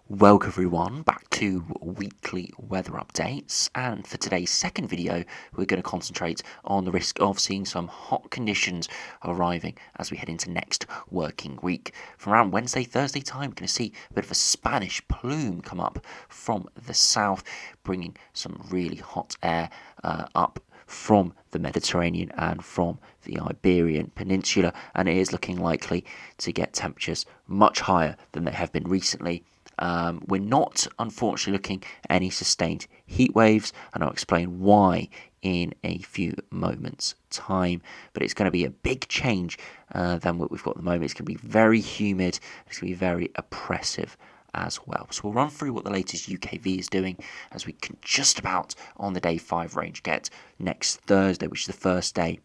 Welcome everyone back to weekly weather updates, and for today's second video we're going to concentrate on the risk of seeing some hot conditions arriving as we head into next working week. From around Wednesday, Thursday time, we're going to see a bit of a Spanish plume come up from the south, bringing some really hot air up from the Mediterranean and from the Iberian Peninsula, and it is looking likely to get temperatures much higher than they have been recently. We're not, unfortunately, looking at any sustained heat waves, and I'll explain why in a few moments' time. But it's going to be a big change than what we've got at the moment. It's going to be very humid. It's going to be very oppressive as well. So we'll run through what the latest UKV is doing as we can just about on the day 5 range get next Thursday, which is the first day,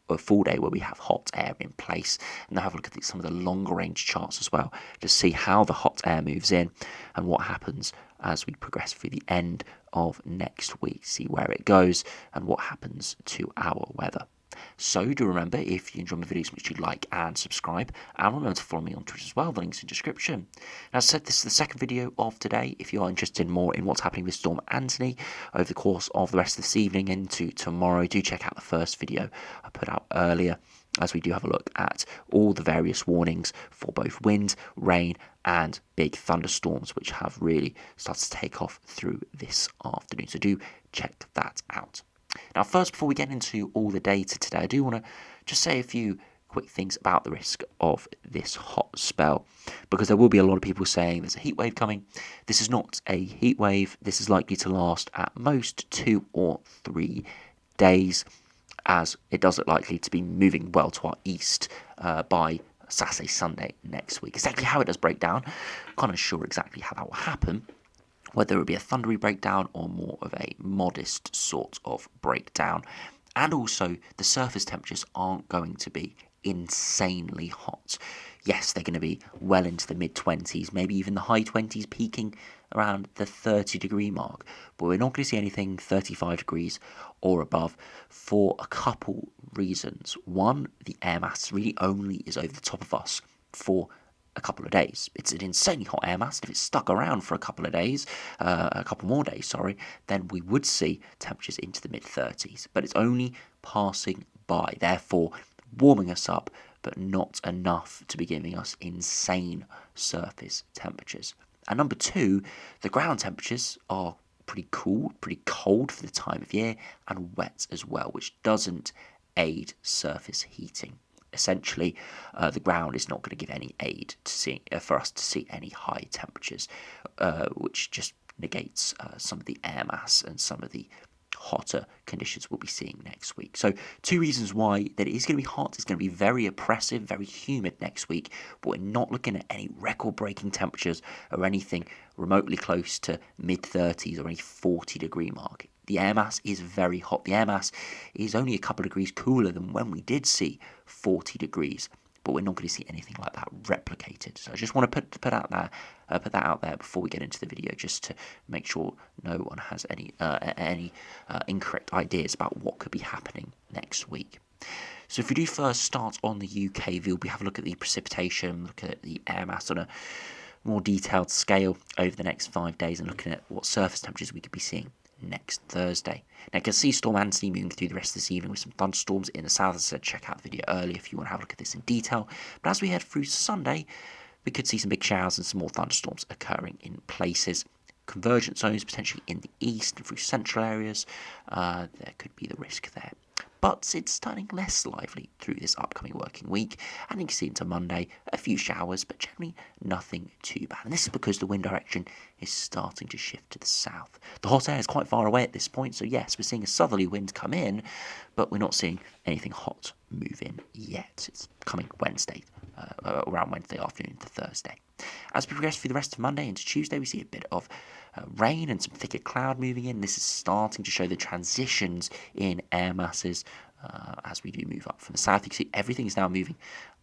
a full day where we have hot air in place, and have a look at some of the longer range charts as well to see how the hot air moves in and what happens as we progress through the end of next week, see where it goes and what happens to our weather. So do remember, if you enjoy my videos, make sure you like and subscribe, and remember to follow me on Twitter as well, the link's in the description. As I said, this is the second video of today. If you are interested more in what's happening with Storm Antony over the course of the rest of this evening into tomorrow, do check out the first video I put out earlier, as we do have a look at all the various warnings for both wind, rain and big thunderstorms, which have really started to take off through this afternoon. So do check that out. Now, first, before we get into all the data today, I do want to just say a few quick things about the risk of this hot spell, because there will be a lot of people saying there's a heat wave coming. This is not a heat wave. This is likely to last at most 2 or 3 days, as it does look likely to be moving well to our east by Saturday, Sunday next week. Exactly how it does break down, kind of sure exactly how that will happen, whether it will be a thundery breakdown or more of a modest sort of breakdown. And also, the surface temperatures aren't going to be insanely hot. Yes, they're going to be well into the mid-20s, maybe even the high 20s, peaking around the 30-degree mark. But we're not going to see anything 35 degrees or above for a couple reasons. One, the air mass really only is over the top of us for a couple of days. It's an insanely hot air mass. If it's stuck around for a couple of days, a couple more days, then we would see temperatures into the mid-30s. But it's only passing by, therefore warming us up, but not enough to be giving us insane surface temperatures. And number two, the ground temperatures are pretty cool, pretty cold for the time of year, and wet as well, which doesn't aid surface heating. Essentially, the ground is not going to give any aid for us to see any high temperatures, which just negates some of the air mass and some of the hotter conditions we'll be seeing next week. So 2 reasons why that it is going to be hot. It's going to be very oppressive, very humid next week, but we're not looking at any record-breaking temperatures or anything remotely close to mid-30s or any 40-degree mark. The air mass is very hot. The air mass is only a couple of degrees cooler than when we did see 40 degrees, but we're not going to see anything like that replicated. So I just want to put that out there before we get into the video, just to make sure no one has any incorrect ideas about what could be happening next week. So if we do first start on the UK view, we have a look at the precipitation, look at the air mass on a more detailed scale over the next 5 days, and looking at what surface temperatures we could be seeing next Thursday. Now, you can see Storm Antony moving through the rest of this evening with some thunderstorms in the south. As I said, check out the video earlier if you want to have a look at this in detail. But as we head through Sunday, we could see some big showers and some more thunderstorms occurring in places. Convergent zones potentially in the east and through central areas. There could be the risk there. But it's turning less lively through this upcoming working week, and you can see into Monday a few showers, but generally nothing too bad. And this is because the wind direction is starting to shift to the south. The hot air is quite far away at this point, so yes, we're seeing a southerly wind come in, but we're not seeing anything hot move in yet. It's coming Wednesday, around Wednesday afternoon to Thursday. As we progress through the rest of Monday into Tuesday, we see a bit of rain and some thicker cloud moving in. This is starting to show the transitions in air masses as we do move up from the south. You can see everything is now moving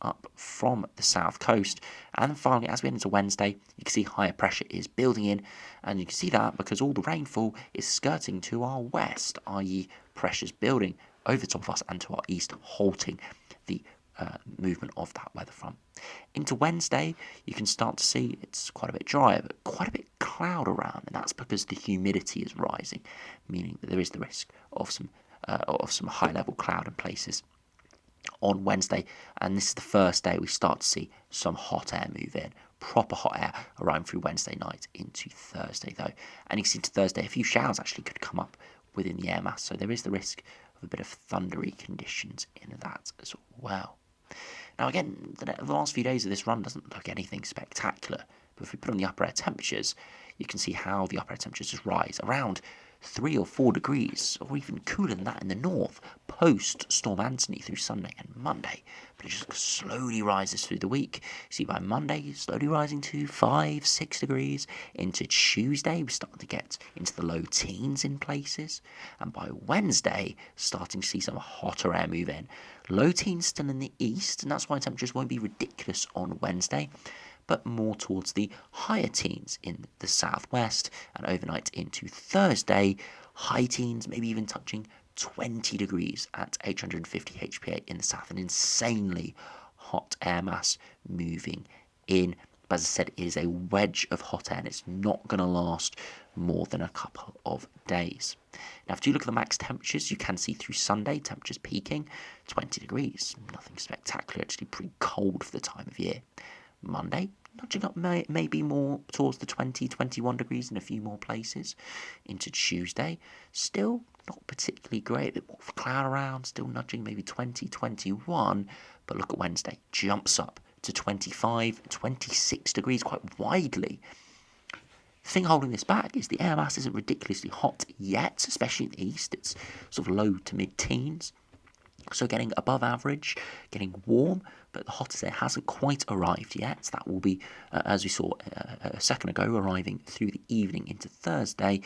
up from the south coast. And then finally, as we head into Wednesday, you can see higher pressure is building in, and you can see that because all the rainfall is skirting to our west, i.e. pressure's building over the top of us and to our east, halting the movement of that weather front. Into Wednesday, you can start to see it's quite a bit drier, but quite a bit cloud around, and that's because the humidity is rising, meaning that there is the risk of some high-level cloud in places on Wednesday. And this is the first day we start to see some hot air move in. Proper hot air arriving through Wednesday night into Thursday, though. And you can see into Thursday, a few showers actually could come up within the air mass, so there is the risk of a bit of thundery conditions in that as well. Now again, the last few days of this run doesn't look anything spectacular, but if we put on the upper air temperatures, you can see how the upper air temperatures just rise around 3 or 4 degrees, or even cooler than that in the north, post-Storm Antony through Sunday and Monday. But it just slowly rises through the week. See, by Monday, slowly rising to 5, 6 degrees. Into Tuesday, we're starting to get into the low teens in places. And by Wednesday, starting to see some hotter air move in. Low teens still in the east, and that's why temperatures won't be ridiculous on Wednesday, but more towards the higher teens in the southwest, and overnight into Thursday, high teens, maybe even touching 20 degrees at 850 HPA in the south. An insanely hot air mass moving in. But as I said, it is a wedge of hot air, and it's not going to last more than a couple of days. Now, if you look at the max temperatures, you can see through Sunday, temperatures peaking 20 degrees. Nothing spectacular, actually pretty cold for the time of year. Monday, nudging up maybe more towards the 20, 21 degrees in a few more places. Into Tuesday, still not particularly great. A bit more cloud around, still nudging maybe 20, 21. But look at Wednesday, jumps up to 25, 26 degrees quite widely. The thing holding this back is the air mass isn't ridiculously hot yet, especially in the east. It's sort of low to mid-teens. So getting above average, getting warm, but the hottest air hasn't quite arrived yet. That will be, as we saw a second ago, arriving through the evening into Thursday.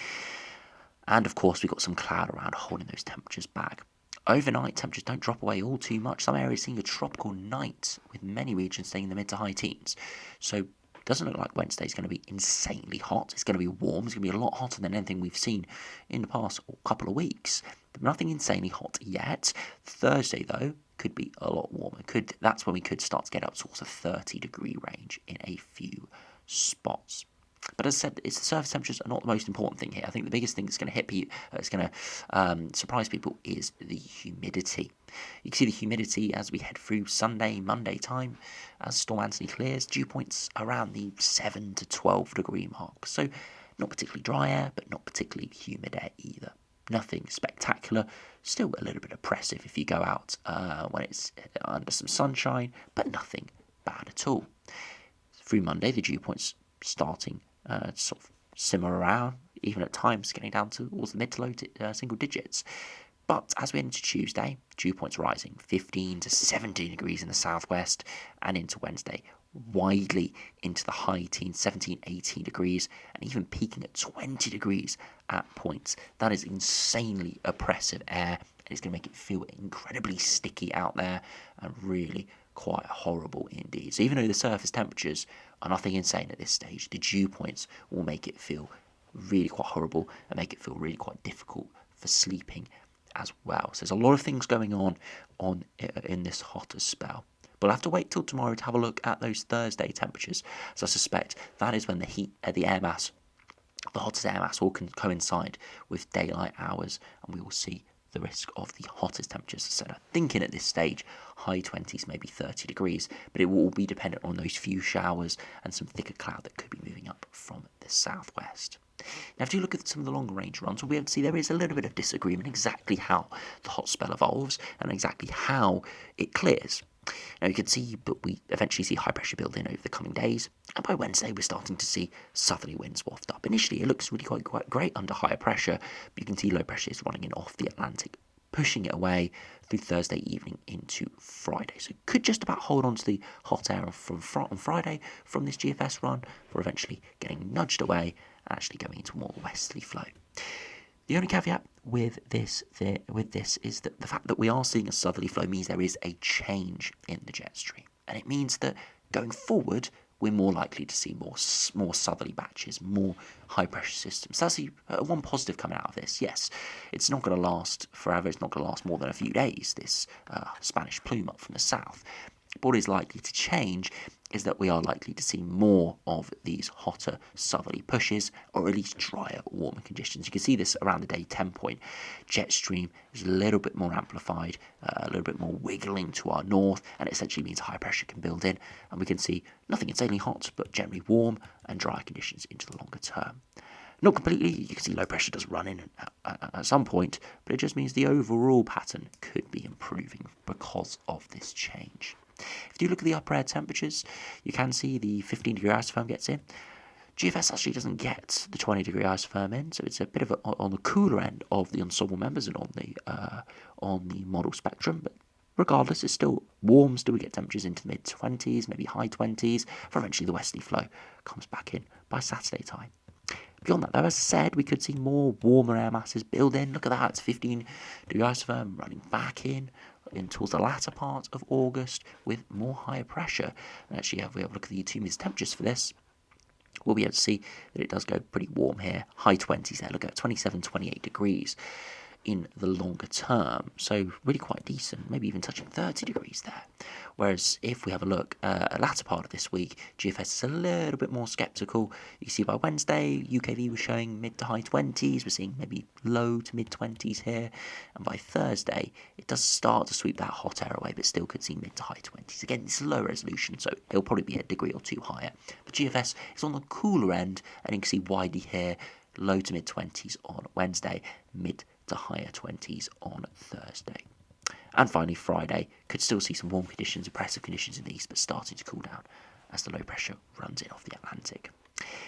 And of course, we've got some cloud around holding those temperatures back. Overnight, temperatures don't drop away all too much. Some areas seeing a tropical night, with many regions staying in the mid to high teens. So doesn't look like Wednesday is going to be insanely hot. It's going to be warm. It's going to be a lot hotter than anything we've seen in the past couple of weeks. But nothing insanely hot yet. Thursday, though, could be a lot warmer. That's when we could start to get up towards a 30-degree range in a few spots. But as I said, it's the surface temperatures are not the most important thing here. I think the biggest thing that's going to hit people, surprise people, is the humidity. You can see the humidity as we head through Sunday, Monday time. As Storm Antony clears, dew points around the 7 to 12 degree mark. So not particularly dry air, but not particularly humid air either. Nothing spectacular. Still a little bit oppressive if you go out when it's under some sunshine, but nothing bad at all. Through Monday, the dew points starting to sort of simmer around, even at times getting down towards the mid to low single digits. But as we head into Tuesday, dew points rising 15 to 17 degrees in the southwest, and into Wednesday, widely into the high teens, 17, 18 degrees, and even peaking at 20 degrees at points. That is insanely oppressive air, and it's going to make it feel incredibly sticky out there, and really quite horrible indeed. So even though the surface temperatures are nothing insane at this stage, the dew points will make it feel really quite horrible and make it feel really quite difficult for sleeping as well. So there's a lot of things going on in this hotter spell. But we'll have to wait till tomorrow to have a look at those Thursday temperatures. So I suspect that is when the air mass, the hottest air mass will coincide with daylight hours, and we will see the risk of the hottest temperatures. As I said, I'm thinking at this stage, high 20s, maybe 30 degrees, but it will all be dependent on those few showers and some thicker cloud that could be moving up from the southwest. Now, if you look at some of the longer range runs, we'll be able to see there is a little bit of disagreement exactly how the hot spell evolves and exactly how it clears. Now, you can see, but we eventually see high pressure build in over the coming days, and by Wednesday we're starting to see southerly winds waft up. Initially it looks really quite great under higher pressure, but you can see low pressure is running in off the Atlantic, pushing it away through Thursday evening into Friday. So it could just about hold on to the hot air on Friday from this GFS run, for eventually getting nudged away and actually going into more westerly flow. The only caveat with this is that the fact that we are seeing a southerly flow means there is a change in the jet stream, and it means that going forward we're more likely to see more southerly batches, more high pressure systems. That's one positive coming out of this. Yes, it's not going to last forever. It's not going to last more than a few days. This Spanish plume up from the south. But what is likely to change is that we are likely to see more of these hotter southerly pushes, or at least drier, warmer conditions. You can see this around the day 10 point. Jet stream is a little bit more amplified, a little bit more wiggling to our north, and it essentially means high pressure can build in, and we can see nothing insanely hot, but generally warm and dry conditions into the longer term. Not completely, you can see low pressure does run in at some point, but it just means the overall pattern could be improving because of this change. If you look at the upper air temperatures, you can see the 15-degree isotherm gets in. GFS actually doesn't get the 20-degree isotherm in, so it's a bit of on the cooler end of the ensemble members and on the model spectrum, but regardless, it's still warm. Still, we get temperatures into the mid-20s, maybe high 20s, for eventually the westerly flow comes back in by Saturday time. Beyond that, though, as I said, we could see more warmer air masses build in. Look at that, it's 15-degree isotherm running back in towards the latter part of August with more higher pressure. And actually, if we have a look at the 2 meters temperatures for this, we'll be able to see that it does go pretty warm here. High 20s there, look at 27, 28 degrees in the longer term. So really quite decent, maybe even touching 30 degrees there. Whereas if we have a look at the latter part of this week, GFS is a little bit more sceptical. You see by Wednesday, UKV was showing mid to high 20s. We're seeing maybe low to mid 20s here. And by Thursday, it does start to sweep that hot air away, but still could see mid to high 20s. Again, this is low resolution, so it'll probably be a degree or two higher. But GFS is on the cooler end, and you can see widely here, low to mid 20s on Wednesday, mid to higher 20s on Thursday. And finally, Friday could still see some warm conditions, oppressive conditions in the east, but starting to cool down as the low pressure runs in off the Atlantic.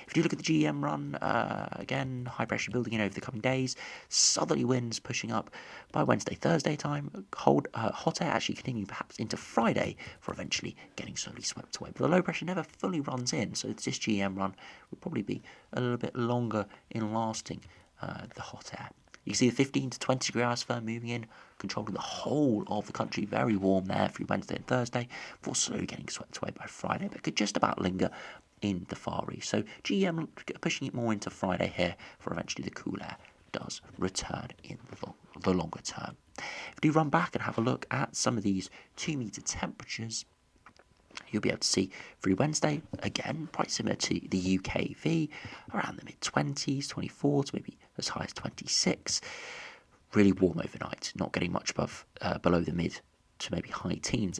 If you look at the GEM run, again, high pressure building in over the coming days, southerly winds pushing up by Wednesday, Thursday time, hot air actually continuing perhaps into Friday for eventually getting slowly swept away. But the low pressure never fully runs in, so this GEM run will probably be a little bit longer in lasting the hot air. You can see the 15 to 20 degree isotherm moving in, controlling the whole of the country, very warm there through Wednesday and Thursday, before slowly getting swept away by Friday, but could just about linger in the Far East. So GEM pushing it more into Friday here, for eventually the cool air does return in the longer term. If you run back and have a look at some of these 2 meter temperatures, you'll be able to see through Wednesday, again, quite similar to the UKV, around the mid-20s, 24 to maybe as high as 26. Really warm overnight, not getting much above below the mid to maybe high teens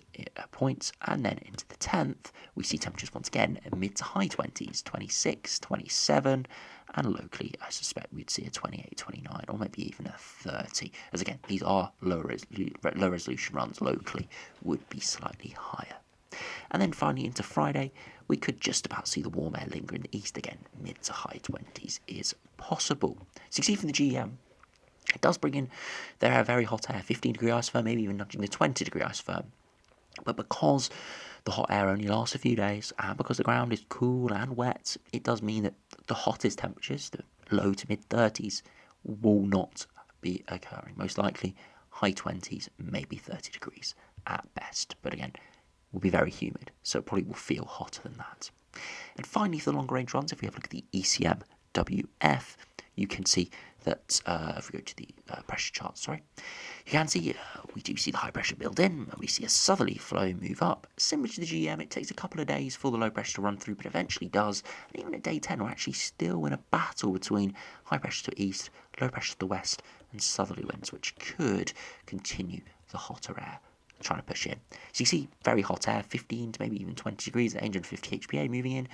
points. And then into the 10th, we see temperatures once again mid to high 20s, 26, 27. And locally, I suspect we'd see a 28, 29, or maybe even a 30. As again, these are low resolution runs locally, would be slightly higher. And then finally into Friday, we could just about see the warm air linger in the east again. Mid to high 20s is possible. So you see from the GEM, it does bring in their very hot air, 15 degree isotherm, maybe even nudging the 20 degree isotherm. But because the hot air only lasts a few days, and because the ground is cool and wet, it does mean that the hottest temperatures, the low to mid 30s, will not be occurring. Most likely high 20s, maybe 30 degrees at best. But again, will be very humid, so it probably will feel hotter than that. And finally, for the longer range runs, if we have a look at the ECMWF, you can see that, if we go to the pressure chart, you can see we do see the high pressure build in, and we see a southerly flow move up. Similar to the GM, it takes a couple of days for the low pressure to run through, but eventually does. And even at day 10, we're actually still in a battle between high pressure to the east, low pressure to the west, and southerly winds, which could continue the hotter air trying to push in. So you see very hot air, 15 to maybe even 20 degrees at 850 HPA moving in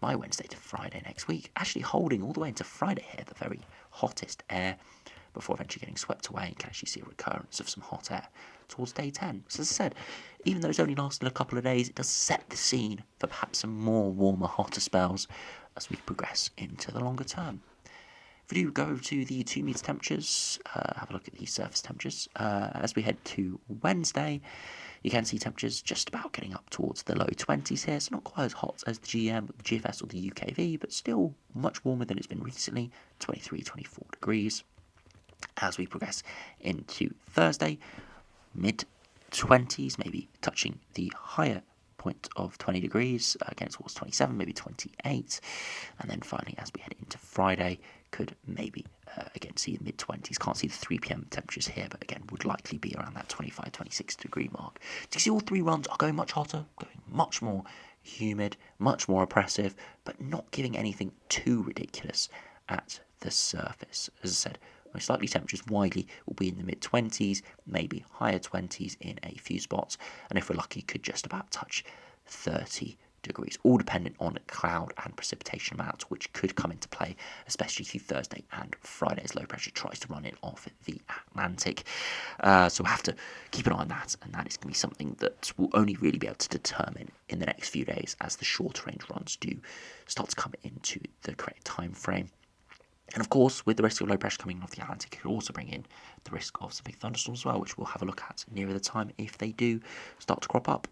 by Wednesday to Friday next week, actually holding all the way into Friday here, the very hottest air, before eventually getting swept away, and can actually see a recurrence of some hot air towards day 10. So as I said, even though it's only lasted a couple of days, it does set the scene for perhaps some more warmer, hotter spells as we progress into the longer term. If we do go to the 2 meter temperatures, have a look at the surface temperatures. As we head to Wednesday, you can see temperatures just about getting up towards the low 20s here. So not quite as hot as the GM, the GFS or the UKV, but still much warmer than it's been recently, 23, 24 degrees. As we progress into Thursday, mid 20s, maybe touching the higher point of 20 degrees, again towards 27, maybe 28, and then finally as we head into Friday, could maybe again see the mid-20s. Can't see the 3 p.m. temperatures here, but again would likely be around that 25, 26 degree mark. Do you see all 3 runs are going much hotter, going much more humid, much more oppressive, but not giving anything too ridiculous at the surface. As I said, most likely temperatures widely will be in the mid-20s, maybe higher 20s in a few spots, and if we're lucky could just about touch 30 degrees, all dependent on cloud and precipitation amounts, which could come into play, especially through Thursday and Friday as low pressure tries to run it off the Atlantic. So we'll have to keep an eye on that, and that is going to be something that we'll only really be able to determine in the next few days as the shorter range runs do start to come into the correct time frame. And of course, with the risk of low pressure coming off the Atlantic, it could also bring in the risk of some big thunderstorms as well, which we'll have a look at nearer the time if they do start to crop up.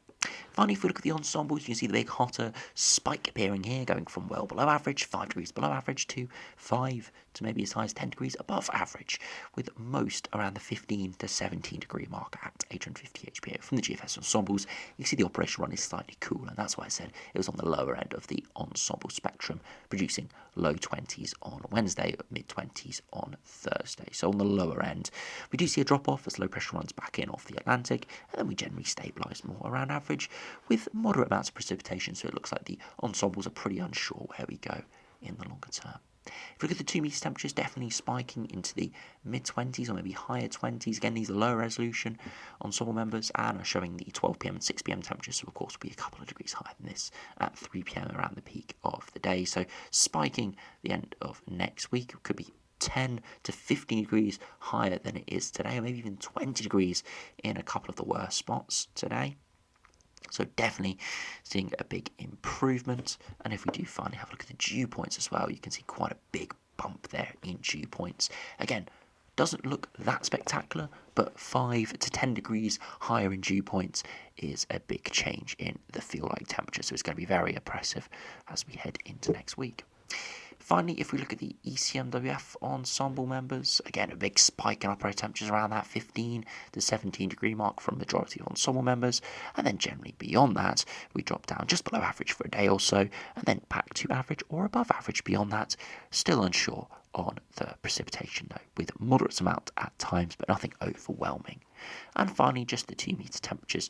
Finally, if we look at the ensembles, you can see the big hotter spike appearing here, going from well below average, 5 degrees below average, to 5 to maybe as high as 10 degrees above average, with most around the 15 to 17 degree mark at 850 HPA. From the GFS ensembles, you can see the operation run is slightly cooler, and that's why I said it was on the lower end of the ensemble spectrum, producing low 20s on Wednesday, mid 20s on Thursday. So on the lower end, we do see a drop off as low pressure runs back in off the Atlantic, and then we generally stabilise more around average with moderate amounts of precipitation. So it looks like the ensembles are pretty unsure where we go in the longer term. If we look at the 2 metre temperatures, definitely spiking into the mid-20s or maybe higher 20s. Again, these are lower resolution ensemble members and are showing the 12 p.m. and 6 p.m. temperatures, so of course will be a couple of degrees higher than this at 3 p.m. around the peak of the day. So spiking the end of next week could be 10 to 15 degrees higher than it is today, or maybe even 20 degrees in a couple of the worst spots today. So definitely seeing a big improvement. And if we do finally have a look at the dew points as well, you can see quite a big bump there in dew points. Again, doesn't look that spectacular, but 5 to 10 degrees higher in dew points is a big change in the feel-like temperature. So it's going to be very oppressive as we head into next week. Finally, if we look at the ECMWF ensemble members, again, a big spike in upper temperatures around that 15 to 17 degree mark from the majority of ensemble members, and then generally beyond that, we drop down just below average for a day or so, and then back to average or above average beyond that. Still unsure on the precipitation though, with moderate amount at times, but nothing overwhelming. And finally, just the 2 metre temperatures.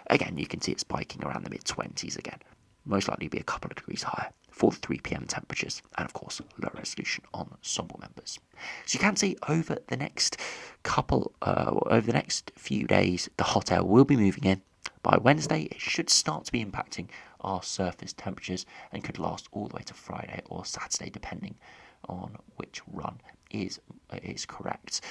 Again, you can see it spiking around the mid-20s again. Most likely be a couple of degrees higher for the 3 p.m. temperatures, and of course low resolution ensemble members. So you can see over the next few days, the hot air will be moving in. By Wednesday, it should start to be impacting our surface temperatures and could last all the way to Friday or Saturday, depending on which run is correct.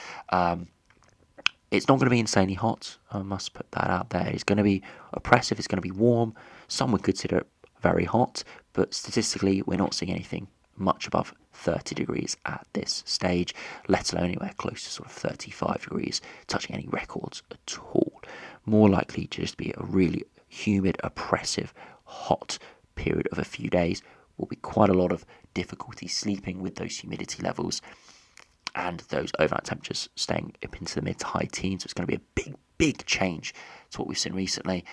It's not going to be insanely hot, I must put that out there. It's going to be oppressive, it's going to be warm. Some would consider it very hot, but statistically we're not seeing anything much above 30 degrees at this stage, let alone anywhere close to sort of 35 degrees, touching any records at all. More likely to just be a really humid, oppressive, hot period of a few days. Will be quite a lot of difficulty sleeping with those humidity levels and those overnight temperatures staying up into the mid to high teens. So it's going to be a big change to what we've seen recently,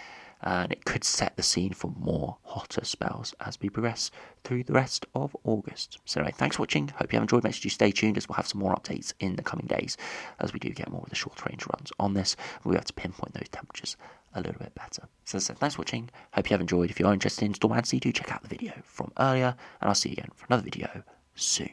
and it could set the scene for more hotter spells as we progress through the rest of August. So anyway, thanks for watching. Hope you have enjoyed. Make sure you stay tuned as we'll have some more updates in the coming days as we do get more of the short range runs on this. We'll be able to pinpoint those temperatures a little bit better. So as I said, thanks for watching. Hope you have enjoyed. If you are interested in Storm Antony, do check out the video from earlier, and I'll see you again for another video soon.